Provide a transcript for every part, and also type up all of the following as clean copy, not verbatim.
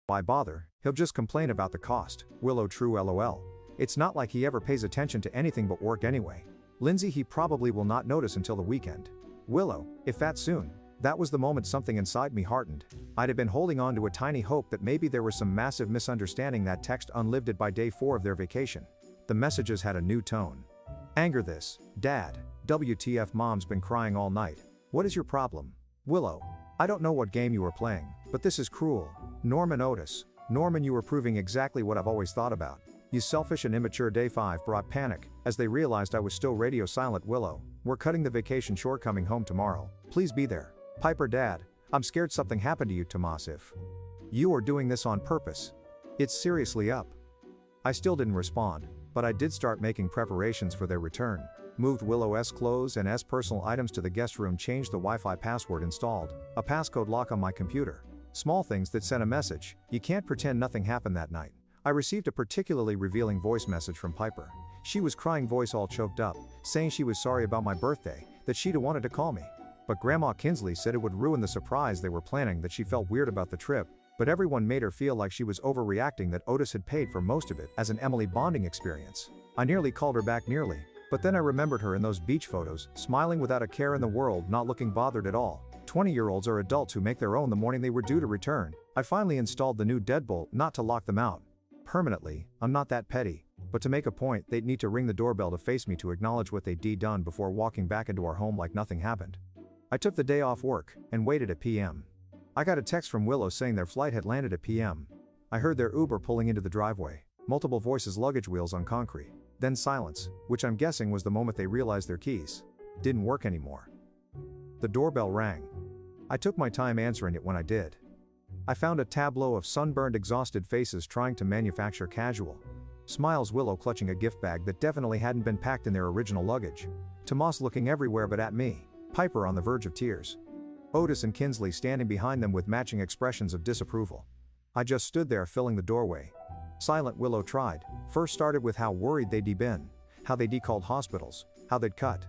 Why bother? He'll just complain about the cost. Willow, true lol. It's not like he ever pays attention to anything but work anyway. Lindsay, he probably will not notice until the weekend. Willow, if that soon. That was the moment something inside me hardened. I'd have been holding on to a tiny hope that maybe there was some massive misunderstanding. That text unlived it by day 4 of their vacation. The messages had a new tone. Anger this. Dad. WTF, mom's been crying all night. What is your problem? Willow. I don't know what game you were playing, but this is cruel. Norman Otis. Norman, you were proving exactly what I've always thought about. You selfish and immature. Day 5 brought panic, as they realized I was still radio silent. Willow. We're cutting the vacation short, coming home tomorrow. Please be there. Piper, Dad. I'm scared something happened to you. Tomas, if you are doing this on purpose. It's seriously up. I still didn't respond, but I did start making preparations for their return. Moved Willow's clothes and personal items to the guest room, changed the Wi-Fi password, installed a passcode lock on my computer. Small things that sent a message. You can't pretend nothing happened that night. I received a particularly revealing voice message from Piper. She was crying, voice all choked up, saying she was sorry about my birthday, that she'd wanted to call me. But Grandma Kinsley said it would ruin the surprise they were planning, that she felt weird about the trip, but everyone made her feel like she was overreacting, that Otis had paid for most of it as an Emily bonding experience. I nearly called her back, but then I remembered her in those beach photos, smiling without a care in the world, not looking bothered at all. 20-year-olds are adults who make their own the morning they were due to return. I finally installed the new deadbolt, not to lock them out permanently, I'm not that petty, but to make a point, they'd need to ring the doorbell to face me to acknowledge what they'd done before walking back into our home like nothing happened. I took the day off work and waited at PM. I got a text from Willow saying their flight had landed at PM. I heard their Uber pulling into the driveway, multiple voices, luggage wheels on concrete, then silence, which I'm guessing was the moment they realized their keys didn't work anymore. The doorbell rang. I took my time answering it. When I did, I found a tableau of sunburned, exhausted faces trying to manufacture casual smiles. Willow clutching a gift bag that definitely hadn't been packed in their original luggage. Tomas looking everywhere but at me. Piper on the verge of tears. Otis and Kinsley standing behind them with matching expressions of disapproval. I just stood there filling the doorway. Silent. Willow tried. First started with how worried they'd been, how they'd called hospitals, how they'd cut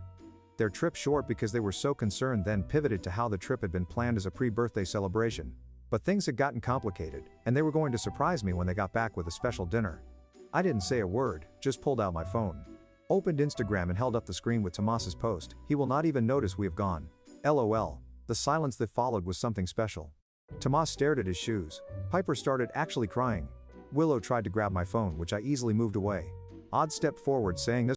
their trip short because they were so concerned, then pivoted to how the trip had been planned as a pre-birthday celebration. But things had gotten complicated, and they were going to surprise me when they got back with a special dinner. I didn't say a word, just pulled out my phone, opened Instagram and held up the screen with Tomas's post. He will not even notice we have gone. LOL. The silence that followed was something special. Tomas stared at his shoes. Piper started actually crying. Willow tried to grab my phone, which I easily moved away. Odd stepped forward, saying, "This